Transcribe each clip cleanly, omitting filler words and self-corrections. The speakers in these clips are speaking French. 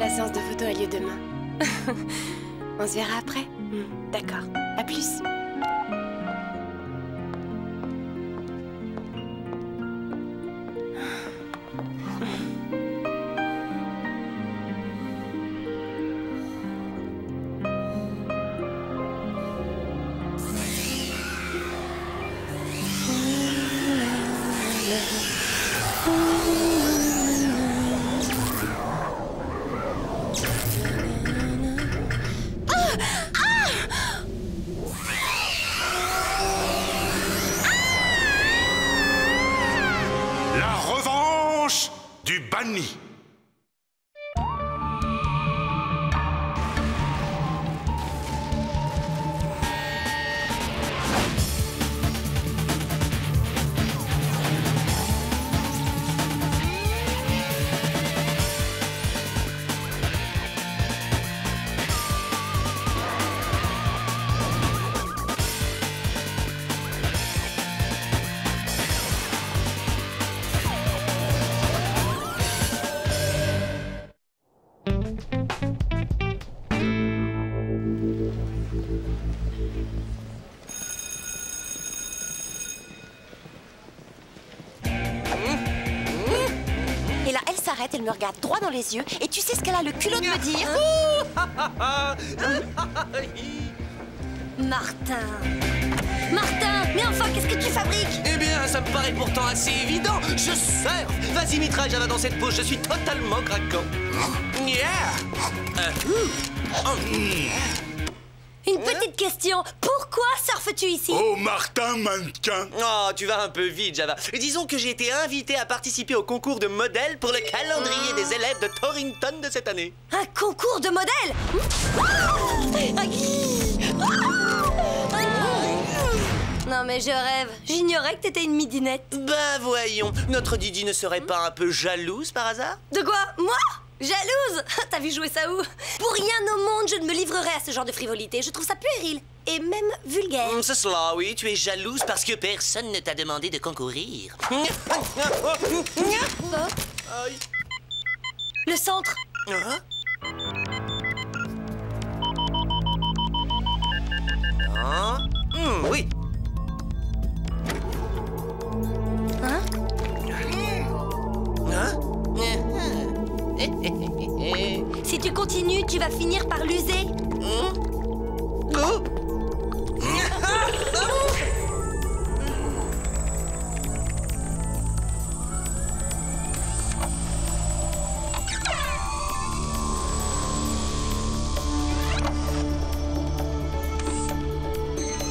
La séance de photo a lieu demain. On se verra après? D'accord. À plus. La revanche du banni. Et là, elle s'arrête, elle me regarde droit dans les yeux, et tu sais ce qu'elle a le culot de me dire? Martin! Martin! Mais enfin, qu'est-ce que tu fabriques? Eh bien, ça me paraît pourtant assez évident. Je surfe. Vas-y, Mitra, Java, dans cette pose, je suis totalement craquant. Une petite question. Pourquoi surfes-tu ici? Oh, Martin mannequin. Oh, tu vas un peu vite, Java. Disons que j'ai été invité à participer au concours de modèles pour le calendrier des élèves de Torrington de cette année. Un concours de modèles? Non mais je rêve. J'ignorais que t'étais une midinette. Ben voyons, notre Didi ne serait pas un peu jalouse par hasard? De quoi? Moi? Jalouse? T'as vu jouer ça où? Pour rien au monde, je ne me livrerai à ce genre de frivolité. Je trouve ça puéril et même vulgaire. C'est cela, oui. Tu es jalouse parce que personne ne t'a demandé de concourir. Le centre. Hein? Oui. Hein? Si tu continues, tu vas finir par l'user.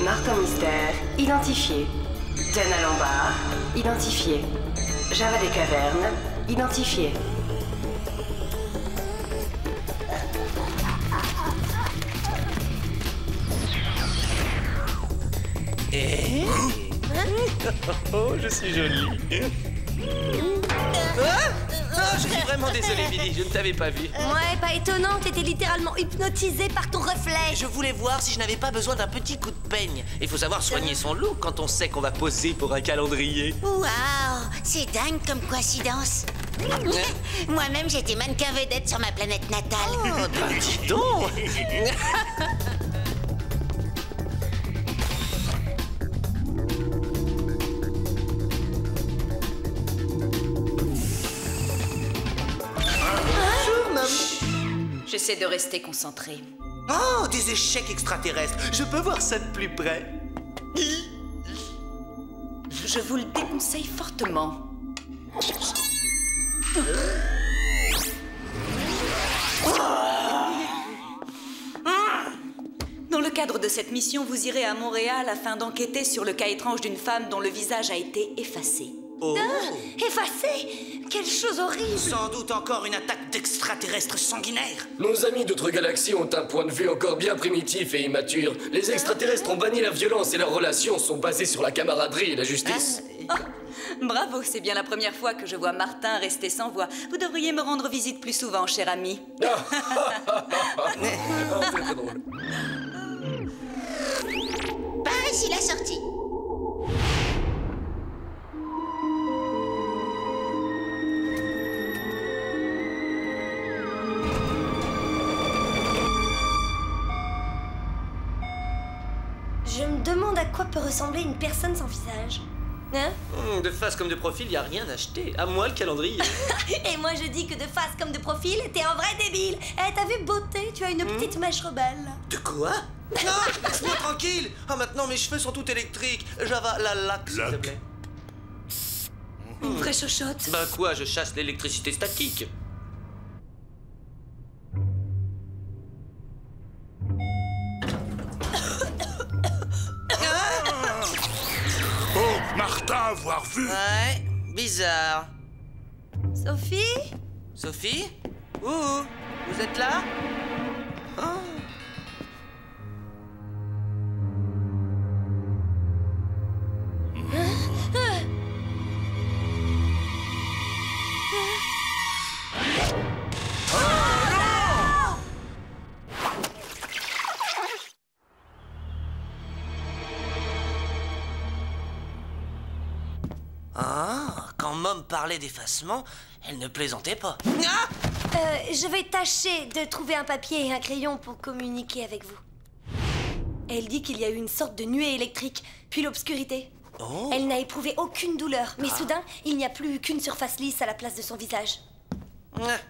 Martin Mystère, identifié. Diana Lombard, identifié. Java des Cavernes, identifié. Oh, je suis jolie. Je suis vraiment désolé, Billy, je ne t'avais pas vu. Ouais, pas étonnant, t'étais littéralement hypnotisé par ton reflet. Je voulais voir si je n'avais pas besoin d'un petit coup de peigne. Il faut savoir soigner son look quand on sait qu'on va poser pour un calendrier. Waouh, c'est dingue comme coïncidence. Moi-même, j'étais mannequin vedette sur ma planète natale. Oh, bah dis donc. J'essaie de rester concentrée. Oh, des échecs extraterrestres. Je peux voir ça de plus près. Je vous le déconseille fortement. Dans le cadre de cette mission, vous irez à Montréal afin d'enquêter sur le cas étrange d'une femme dont le visage a été effacé. Oh. Effacé? Quelle chose horrible! Sans doute encore une attaque d'extraterrestres sanguinaires. Nos amis d'autres galaxies ont un point de vue encore bien primitif et immature. Les extraterrestres ont banni la violence et leurs relations sont basées sur la camaraderie et la justice. Bravo, c'est bien la première fois que je vois Martin rester sans voix. Vous devriez me rendre visite plus souvent, cher ami. C'est très drôle. Par ici la sortie. ressembler à une personne sans visage. Hein? De face comme de profil, y a rien acheté. À moi le calendrier. Et moi je dis que de face comme de profil, t'es un vrai débile. Eh, t'as vu beauté, tu as une petite mèche rebelle. De quoi? Non, laisse-moi tranquille. Ah, maintenant mes cheveux sont tout électriques. Java, la laque, s'il te plaît. Une vraie chochotte. Bah quoi, je chasse l'électricité statique. Oh, Martin, avoir vu. Ouais, bizarre. Sophie? Sophie? Ouh, vous êtes là? Oh. Quand Mom parlait d'effacement, elle ne plaisantait pas. Ah! Je vais tâcher de trouver un papier et un crayon pour communiquer avec vous. Elle dit qu'il y a eu une sorte de nuée électrique, puis l'obscurité. Oh. Elle n'a éprouvé aucune douleur, mais soudain, il n'y a plus qu'une surface lisse à la place de son visage.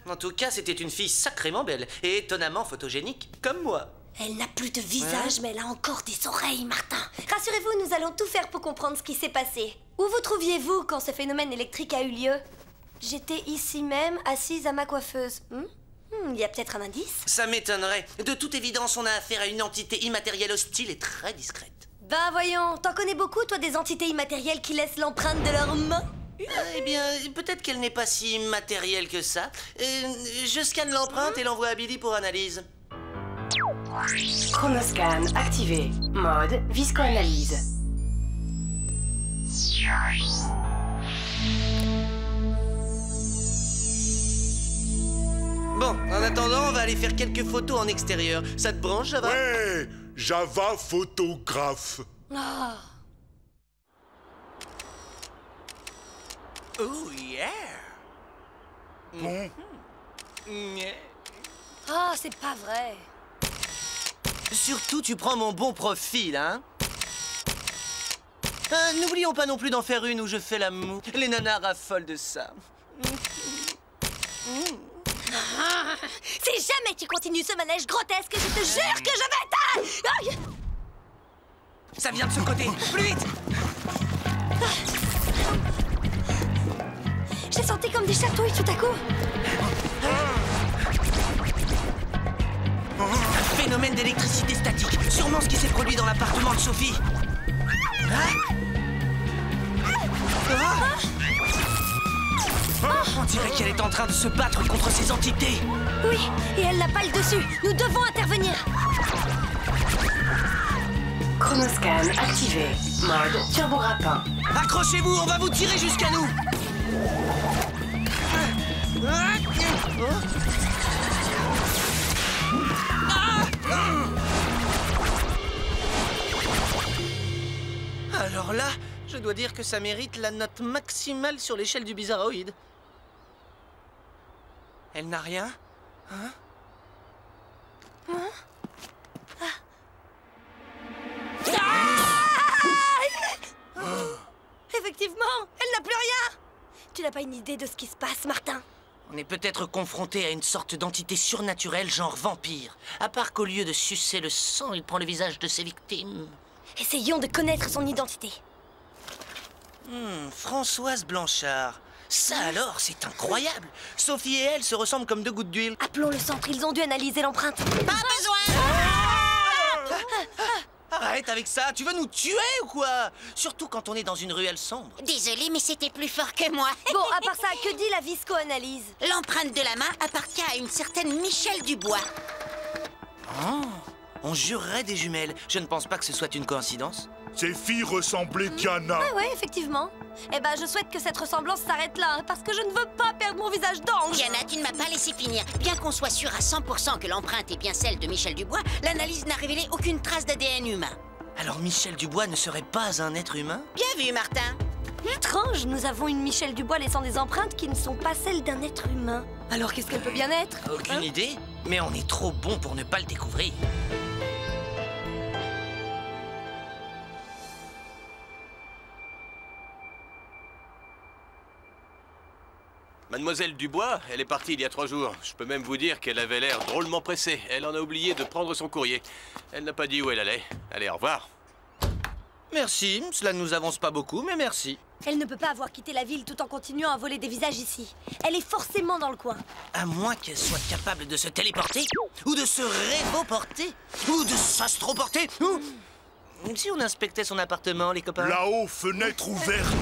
En tout cas, c'était une fille sacrément belle et étonnamment photogénique, comme moi. Elle n'a plus de visage, mais elle a encore des oreilles, Martin. Rassurez-vous, nous allons tout faire pour comprendre ce qui s'est passé. Où vous trouviez-vous quand ce phénomène électrique a eu lieu? J'étais ici même, assise à ma coiffeuse. Il y a peut-être un indice? Ça m'étonnerait. De toute évidence, on a affaire à une entité immatérielle hostile et très discrète. Ben voyons, t'en connais beaucoup, toi, des entités immatérielles qui laissent l'empreinte de leurs mains? Eh bien, peut-être qu'elle n'est pas si immatérielle que ça. Je scanne l'empreinte et l'envoie à Billy pour analyse. Chronoscan activé. Mode viscoanalyse. Bon, en attendant, on va aller faire quelques photos en extérieur. Ça te branche, Java? Ouais, Java photographe. Oh. Oh, yeah! Bon, Oh, c'est pas vrai. Surtout, tu prends mon bon profil, hein? N'oublions pas non plus d'en faire une où je fais la moue. Les nanas raffolent de ça. Si jamais tu continues ce manège grotesque, je te jure que je vais Aïe! Ça vient de ce côté. Plus vite! J'ai senti comme des chatouilles tout à coup. Phénomène d'électricité statique. Sûrement ce qui s'est produit dans l'appartement de Sophie. On dirait qu'elle est en train de se battre contre ces entités. Oui, et elle n'a pas le dessus. Nous devons intervenir. Chronoscan activé. Mode turbo rapin. Accrochez-vous, on va vous tirer jusqu'à nous. Alors là, je dois dire que ça mérite la note maximale sur l'échelle du bizarroïde. Elle n'a rien? Hein? Effectivement, elle n'a plus rien. Tu n'as pas une idée de ce qui se passe, Martin? On est peut-être confronté à une sorte d'entité surnaturelle genre vampire. À part qu'au lieu de sucer le sang, il prend le visage de ses victimes. Essayons de connaître son identité. Françoise Blanchard. Ça alors, c'est incroyable. Sophie et elle se ressemblent comme deux gouttes d'huile. Appelons le centre, ils ont dû analyser l'empreinte. Pas besoin. Arrête avec ça, tu veux nous tuer ou quoi? Surtout quand on est dans une ruelle sombre. Désolée, mais c'était plus fort que moi. Bon, à part ça, que dit la viscoanalyse? L'empreinte de la main appartient à une certaine Michel Dubois. On jurerait des jumelles. Je ne pense pas que ce soit une coïncidence. ces filles ressemblaient Diana. Ah ouais, effectivement. Eh ben, je souhaite que cette ressemblance s'arrête là, hein, parce que je ne veux pas perdre mon visage d'ange. Diana, tu ne m'as pas laissé finir. Bien qu'on soit sûr à 100% que l'empreinte est bien celle de Michel Dubois, l'analyse n'a révélé aucune trace d'ADN humain. Alors Michel Dubois ne serait pas un être humain? Bien vu, Martin. Étrange, nous avons une Michel Dubois laissant des empreintes qui ne sont pas celles d'un être humain. Alors qu'est-ce qu'elle peut bien être? Aucune idée, mais on est trop bon pour ne pas le découvrir. Mademoiselle Dubois, elle est partie il y a 3 jours. Je peux même vous dire qu'elle avait l'air drôlement pressée. Elle en a oublié de prendre son courrier. Elle n'a pas dit où elle allait. Allez, au revoir. Merci, cela ne nous avance pas beaucoup, mais merci. Elle ne peut pas avoir quitté la ville tout en continuant à voler des visages ici. Elle est forcément dans le coin. À moins qu'elle soit capable de se téléporter, ou de se révoporter, ou de s'astroporter, ou... Si on inspectait son appartement, les copains. Là-haut, fenêtre ouverte.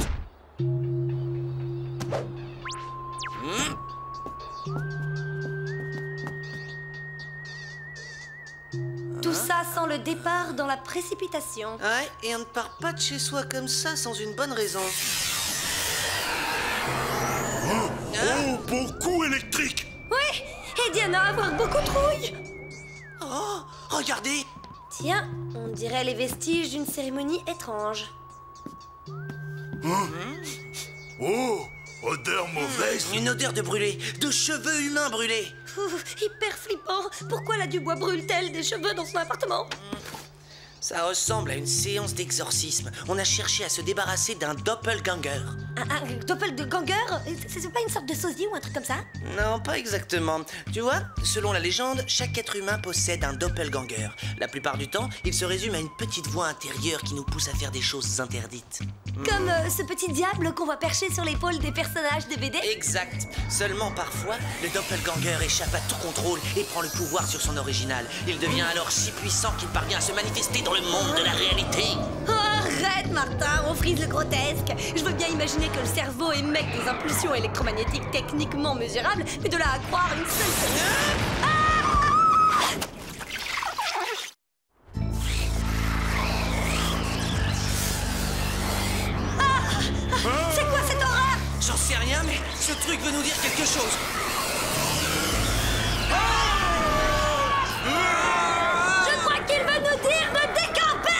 Tout ça sans le départ dans la précipitation. Ouais, et on ne part pas de chez soi comme ça sans une bonne raison. Oh, beaucoup électrique. Ouais, et Diana va avoir beaucoup de rouille. Oh, regardez. Tiens, on dirait les vestiges d'une cérémonie étrange. Oh, odeur mauvaise. Une odeur de brûlé, de cheveux humains brûlés. Hyper flippant. Pourquoi la Dubois brûle-t-elle des cheveux dans son appartement? Ça ressemble à une séance d'exorcisme. On a cherché à se débarrasser d'un doppelganger. Un doppelganger? C'est pas une sorte de sosie ou un truc comme ça? Non, pas exactement. Tu vois, selon la légende, chaque être humain possède un doppelganger. La plupart du temps, il se résume à une petite voix intérieure qui nous pousse à faire des choses interdites. Comme ce petit diable qu'on voit perché sur l'épaule des personnages des BD? Exact. Seulement parfois, le doppelganger échappe à tout contrôle et prend le pouvoir sur son original. Il devient alors si puissant qu'il parvient à se manifester dans le monde de la réalité. Oh, arrête, Martin, on frise le grotesque. Je veux bien imaginer que le cerveau émette des impulsions électromagnétiques techniquement mesurables, mais de là à croire une seule... C'est quoi cette horreur? J'en sais rien, mais ce truc veut nous dire quelque chose. Je crois qu'il veut nous dire de décamper.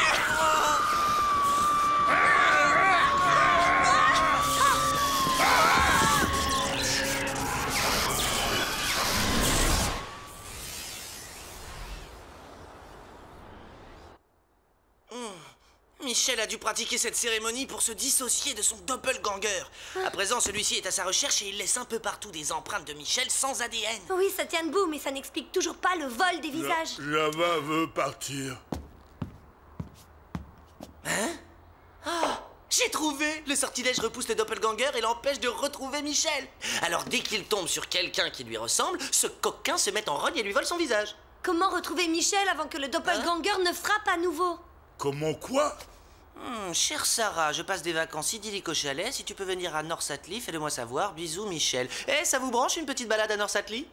Michel a dû pratiquer cette cérémonie pour se dissocier de son doppelganger. À présent, celui-ci est à sa recherche et il laisse un peu partout des empreintes de Michel sans ADN. Oui, ça tient debout, mais ça n'explique toujours pas le vol des visages. Java veut partir. Hein? Ah, j'ai trouvé! Le sortilège repousse le doppelganger et l'empêche de retrouver Michel. Alors dès qu'il tombe sur quelqu'un qui lui ressemble, ce coquin se met en rogne et lui vole son visage. Comment retrouver Michel avant que le doppelganger ne frappe à nouveau? Comment quoi? Chère Sarah, je passe des vacances idylliques au chalet. Si tu peux venir à North Atlee, fais-le-moi savoir. Bisous, Michel. Eh, ça vous branche une petite balade à North Atlee?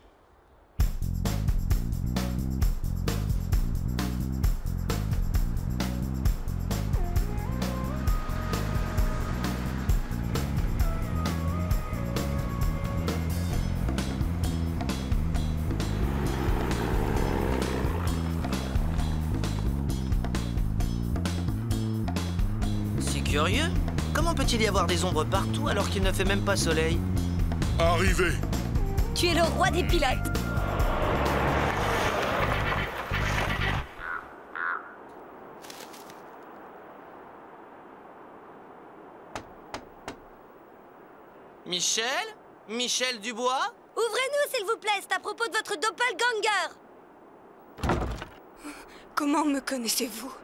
Curieux. Comment peut-il y avoir des ombres partout alors qu'il ne fait même pas soleil? Arrivé. Tu es le roi des pilotes. Michel? Michel Dubois? Ouvrez-nous, s'il vous plaît, c'est à propos de votre doppelganger. Comment me connaissez-vous?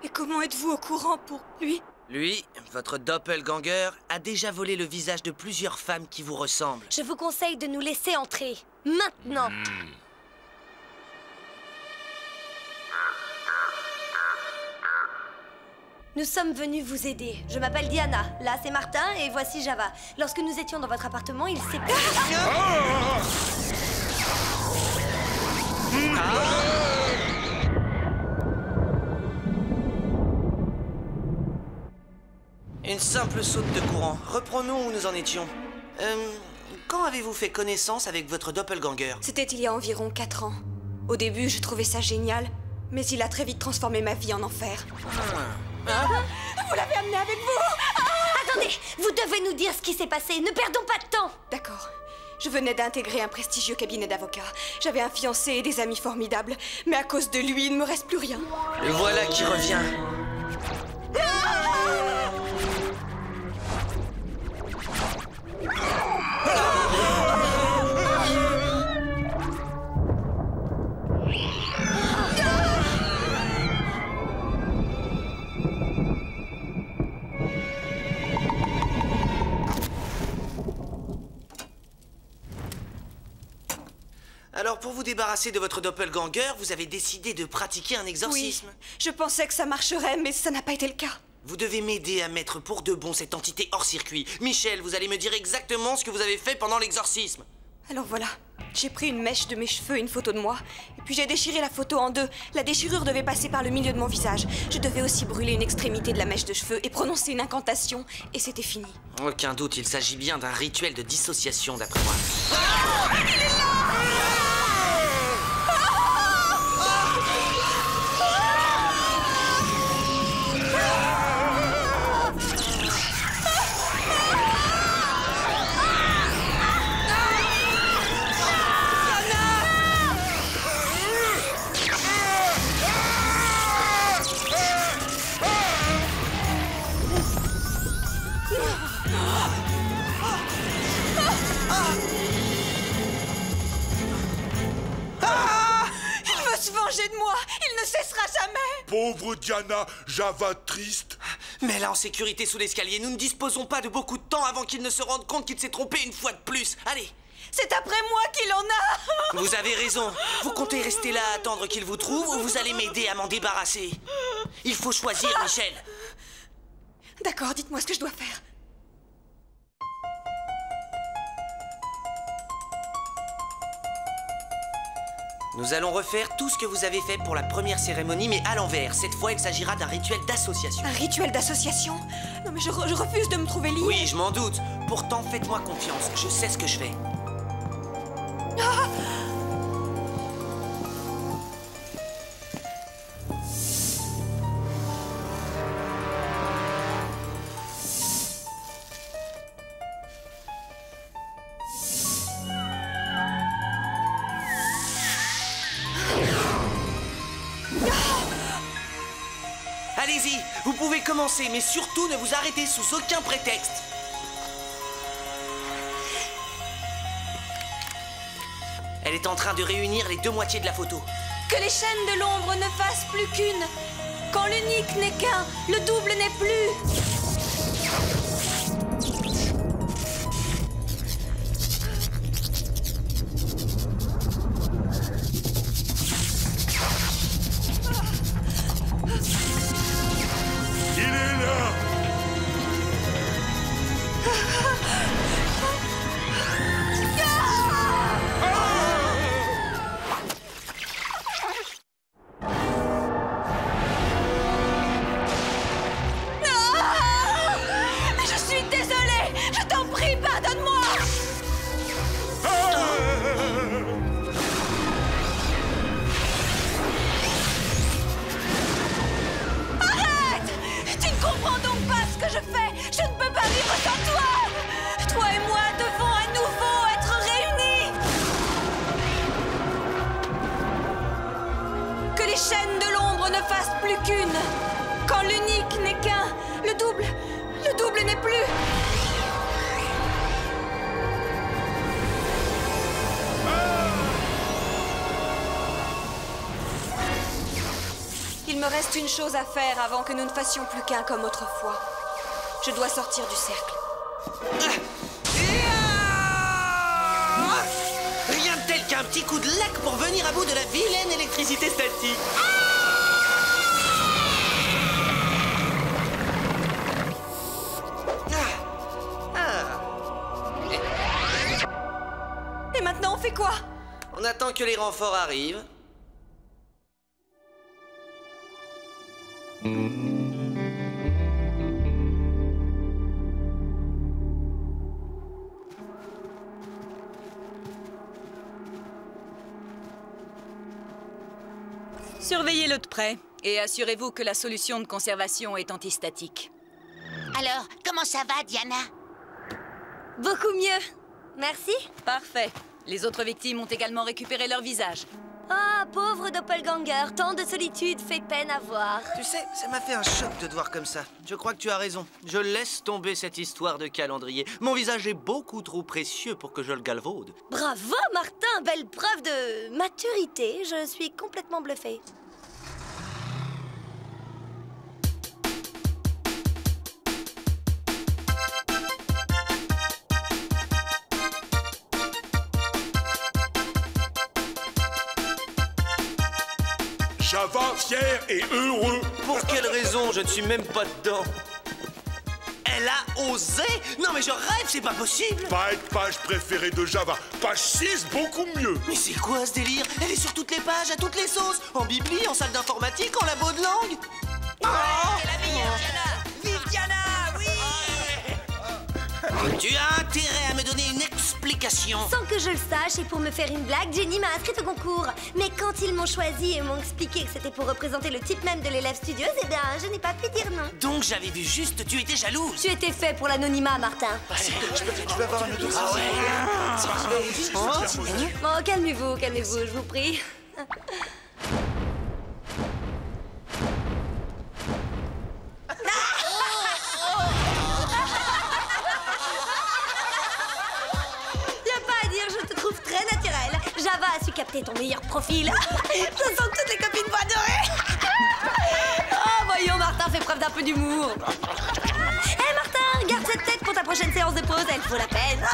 Et comment êtes-vous au courant pour lui? Lui, votre doppelganger, a déjà volé le visage de plusieurs femmes qui vous ressemblent. Je vous conseille de nous laisser entrer. Maintenant. Nous sommes venus vous aider. Je m'appelle Diana. Là, c'est Martin et voici Java. Lorsque nous étions dans votre appartement, il s'est... Une simple saute de courant. Reprenons où nous en étions. Quand avez-vous fait connaissance avec votre doppelganger? C'était il y a environ 4 ans. Au début, je trouvais ça génial, mais il a très vite transformé ma vie en enfer. Vous l'avez amené avec vous? Attendez, vous devez nous dire ce qui s'est passé. Ne perdons pas de temps. D'accord. Je venais d'intégrer un prestigieux cabinet d'avocats. J'avais un fiancé et des amis formidables, mais à cause de lui, il ne me reste plus rien. Le voilà qui revient. Alors, pour vous débarrasser de votre doppelganger, vous avez décidé de pratiquer un exorcisme. Oui, je pensais que ça marcherait, mais ça n'a pas été le cas. Vous devez m'aider à mettre pour de bon cette entité hors circuit. Michel, vous allez me dire exactement ce que vous avez fait pendant l'exorcisme. Alors voilà, j'ai pris une mèche de mes cheveux et une photo de moi, et puis j'ai déchiré la photo en deux. La déchirure devait passer par le milieu de mon visage. Je devais aussi brûler une extrémité de la mèche de cheveux et prononcer une incantation, et c'était fini. Aucun doute, il s'agit bien d'un rituel de dissociation, d'après moi. Il est là! De moi, il ne cessera jamais. Pauvre Diana, Java triste. Mets-la en sécurité sous l'escalier. Nous ne disposons pas de beaucoup de temps avant qu'il ne se rende compte qu'il s'est trompé une fois de plus. Allez. C'est après moi qu'il en a. Vous avez raison. Vous comptez rester là à attendre qu'il vous trouve ou vous allez m'aider à m'en débarrasser? Il faut choisir, Michel. D'accord, dites-moi ce que je dois faire. Nous allons refaire tout ce que vous avez fait pour la première cérémonie, mais à l'envers. Cette fois, il s'agira d'un rituel d'association. Un rituel d'association? Non mais je refuse de me trouver libre. Oui, je m'en doute. Pourtant, faites-moi confiance. Je sais ce que je fais. Ah! Allez-y, vous pouvez commencer, mais surtout ne vous arrêtez sous aucun prétexte. Elle est en train de réunir les deux moitiés de la photo. Que les chaînes de l'ombre ne fassent plus qu'une. Quand l'unique n'est qu'un, le double n'est plus. Quand l'unique n'est qu'un, le double n'est plus. Il me reste une chose à faire avant que nous ne fassions plus qu'un comme autrefois. Je dois sortir du cercle. Rien de tel qu'un petit coup de lac pour venir à bout de la vilaine électricité statique. Et maintenant, on fait quoi? On attend que les renforts arrivent. Surveillez-le de près et assurez-vous que la solution de conservation est antistatique. Alors, comment ça va, Diana? Beaucoup mieux. Merci. Parfait. Les autres victimes ont également récupéré leur visage. Ah, pauvre doppelganger, tant de solitude fait peine à voir. Tu sais, ça m'a fait un choc de te voir comme ça. Je crois que tu as raison. Je laisse tomber cette histoire de calendrier. Mon visage est beaucoup trop précieux pour que je le galvaude. Bravo, Martin, belle preuve de maturité. Je suis complètement bluffée. Java, fier et heureux. Pour quelle raison? Je ne suis même pas dedans. Elle a osé? Non mais je rêve, c'est pas possible. Pas être page préférée de Java. Page 6, beaucoup mieux. Mais c'est quoi ce délire? Elle est sur toutes les pages, à toutes les sauces. En bibli, en salle d'informatique, en labo de langue. C'est la meilleure, Diana. Vive Diana, oui. Tu as intérêt à me donner une explication. Sans que je le sache, et pour me faire une blague, Jenny m'a inscrite au concours. Mais quand ils m'ont choisi et m'ont expliqué que c'était pour représenter le type même de l'élève studieuse, eh bien, je n'ai pas pu dire non. Donc j'avais vu juste, tu étais jalouse. Tu étais fait pour l'anonymat, Martin. Tu vas avoir un autre. Bon, calmez-vous, je vous prie. Très naturel. Java a su capter ton meilleur profil. Je sens que toutes les copines vont adorer. Oh, voyons, Martin fait preuve d'un peu d'humour. Hé, Martin, garde cette tête pour ta prochaine séance de pause, elle vaut la peine.